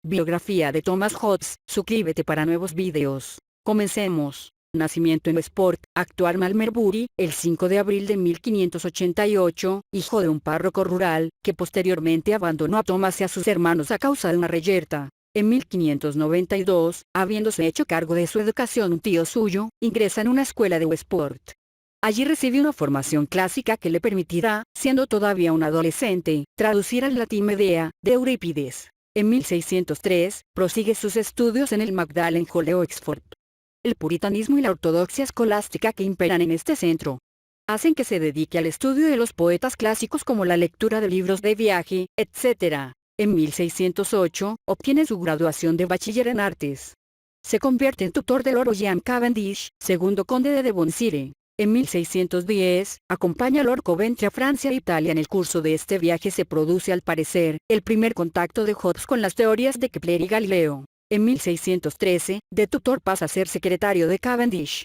Biografía de Thomas Hobbes. Suscríbete para nuevos videos. Comencemos. Nacimiento en Westport, actual Malmesbury, el 5 de abril de 1588, hijo de un párroco rural, que posteriormente abandonó a Thomas y a sus hermanos a causa de una reyerta. En 1592, habiéndose hecho cargo de su educación un tío suyo, ingresa en una escuela de Westport. Allí recibe una formación clásica que le permitirá, siendo todavía un adolescente, traducir al latín Medea, de Eurípides. En 1603, prosigue sus estudios en el Magdalen Hall de Oxford. El puritanismo y la ortodoxia escolástica que imperan en este centro hacen que se dedique al estudio de los poetas clásicos como la lectura de libros de viaje, etc. En 1608, obtiene su graduación de bachiller en artes. Se convierte en tutor de Lord William Cavendish, segundo conde de Devonshire. En 1610, acompaña a Lord Coventry a Francia e Italia. En el curso de este viaje se produce al parecer, el primer contacto de Hobbes con las teorías de Kepler y Galileo. En 1613, de tutor pasa a ser secretario de Cavendish.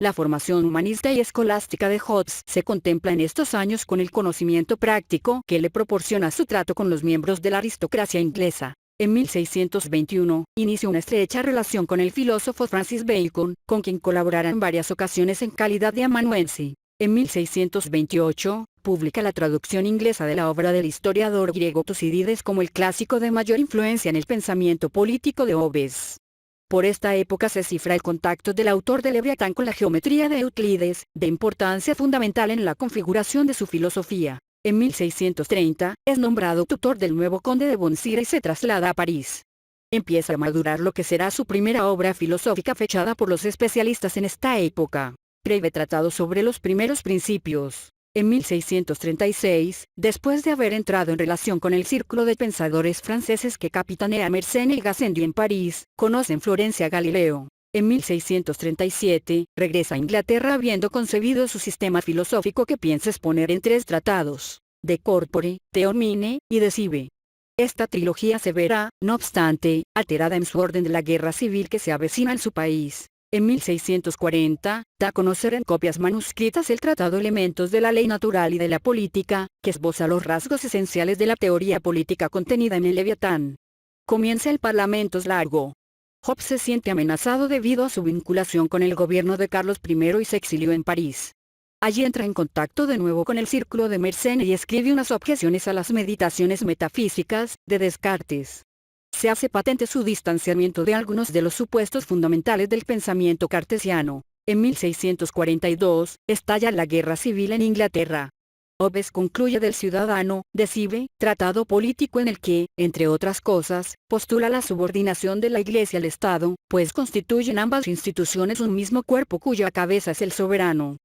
La formación humanista y escolástica de Hobbes se contempla en estos años con el conocimiento práctico que le proporciona su trato con los miembros de la aristocracia inglesa. En 1621, inicia una estrecha relación con el filósofo Francis Bacon, con quien colaborará en varias ocasiones en calidad de amanuense. En 1628, publica la traducción inglesa de la obra del historiador griego Tucídides como el clásico de mayor influencia en el pensamiento político de Hobbes. Por esta época se cifra el contacto del autor de Leviatán con la geometría de Euclides, de importancia fundamental en la configuración de su filosofía. En 1630, es nombrado tutor del nuevo conde de Devonshire y se traslada a París. Empieza a madurar lo que será su primera obra filosófica fechada por los especialistas en esta época. Breve tratado sobre los primeros principios. En 1636, después de haber entrado en relación con el círculo de pensadores franceses que capitanea Mersenne y Gassendi en París, conoce en Florencia a Galileo. En 1637, regresa a Inglaterra habiendo concebido su sistema filosófico que piensa exponer en 3 tratados: De Corpore, De Homine, y De Sive. Esta trilogía se verá, no obstante, alterada en su orden de la guerra civil que se avecina en su país. En 1640, da a conocer en copias manuscritas el tratado Elementos de la Ley Natural y de la Política, que esboza los rasgos esenciales de la teoría política contenida en el Leviatán. Comienza el Parlamento largo. Hobbes se siente amenazado debido a su vinculación con el gobierno de Carlos I y se exilió en París. Allí entra en contacto de nuevo con el círculo de Mersenne y escribe unas objeciones a las meditaciones metafísicas de Descartes. Se hace patente su distanciamiento de algunos de los supuestos fundamentales del pensamiento cartesiano. En 1642, estalla la guerra civil en Inglaterra. Hobbes concluye del Ciudadano, de Sive, tratado político en el que, entre otras cosas, postula la subordinación de la Iglesia al Estado, pues constituyen ambas instituciones un mismo cuerpo cuya cabeza es el soberano.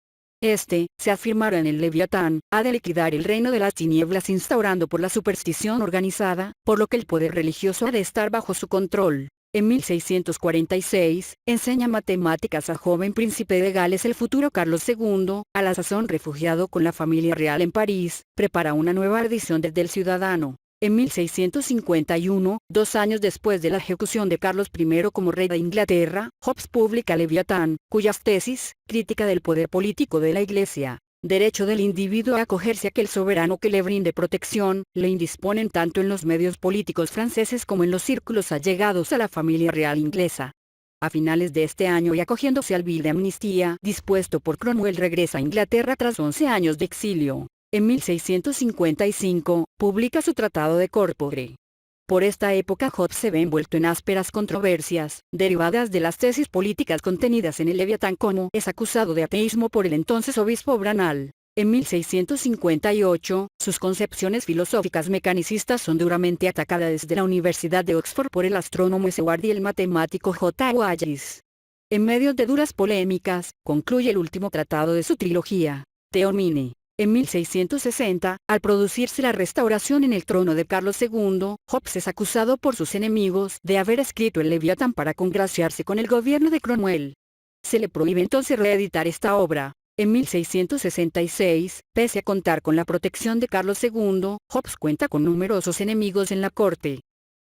Este, se afirmará en el Leviatán, ha de liquidar el reino de las tinieblas instaurando por la superstición organizada, por lo que el poder religioso ha de estar bajo su control. En 1646, enseña matemáticas al joven príncipe de Gales, el futuro Carlos II, a la sazón refugiado con la familia real en París, prepara una nueva edición del Ciudadano. En 1651, 2 años después de la ejecución de Carlos I como rey de Inglaterra, Hobbes publica Leviatán, cuyas tesis, crítica del poder político de la Iglesia, derecho del individuo a acogerse a aquel soberano que le brinde protección, le indisponen tanto en los medios políticos franceses como en los círculos allegados a la familia real inglesa. A finales de este año y acogiéndose al bill de amnistía dispuesto por Cromwell, regresa a Inglaterra tras 11 años de exilio. En 1655, publica su Tratado de Corpore. Por esta época Hobbes se ve envuelto en ásperas controversias, derivadas de las tesis políticas contenidas en el Leviatán, como es acusado de ateísmo por el entonces obispo Branal. En 1658, sus concepciones filosóficas mecanicistas son duramente atacadas desde la Universidad de Oxford por el astrónomo Seward y el matemático J. Wallis. En medio de duras polémicas, concluye el último tratado de su trilogía, De Homine. En 1660, al producirse la restauración en el trono de Carlos II, Hobbes es acusado por sus enemigos de haber escrito el Leviatán para congraciarse con el gobierno de Cromwell. Se le prohíbe entonces reeditar esta obra. En 1666, pese a contar con la protección de Carlos II, Hobbes cuenta con numerosos enemigos en la corte.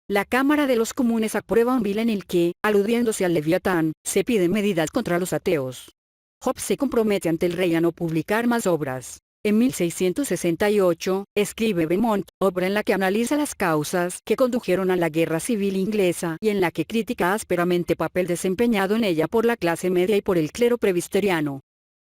La Cámara de los Comunes aprueba un bill en el que, aludiéndose al Leviatán, se piden medidas contra los ateos. Hobbes se compromete ante el rey a no publicar más obras. En 1668, escribe Beaumont, obra en la que analiza las causas que condujeron a la Guerra Civil Inglesa y en la que critica ásperamente el papel desempeñado en ella por la clase media y por el clero presbiteriano.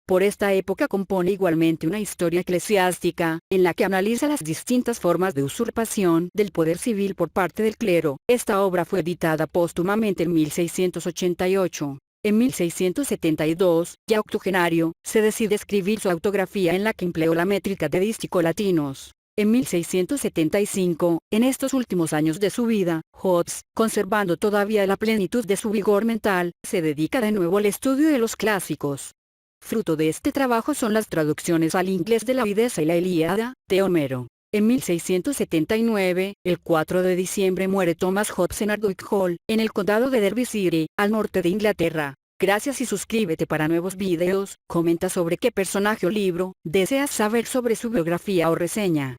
Por esta época compone igualmente una historia eclesiástica, en la que analiza las distintas formas de usurpación del poder civil por parte del clero. Esta obra fue editada póstumamente en 1688. En 1672, ya octogenario, se decide escribir su autografía en la que empleó la métrica de dístico latinos. En 1675, en estos últimos años de su vida, Hobbes, conservando todavía la plenitud de su vigor mental, se dedica de nuevo al estudio de los clásicos. Fruto de este trabajo son las traducciones al inglés de la Odisea y la Ilíada, de Homero. En 1679, el 4 de diciembre muere Thomas Hobbes en Ardwick Hall, en el condado de Derbyshire, al norte de Inglaterra. Gracias y suscríbete para nuevos videos, comenta sobre qué personaje o libro deseas saber sobre su biografía o reseña.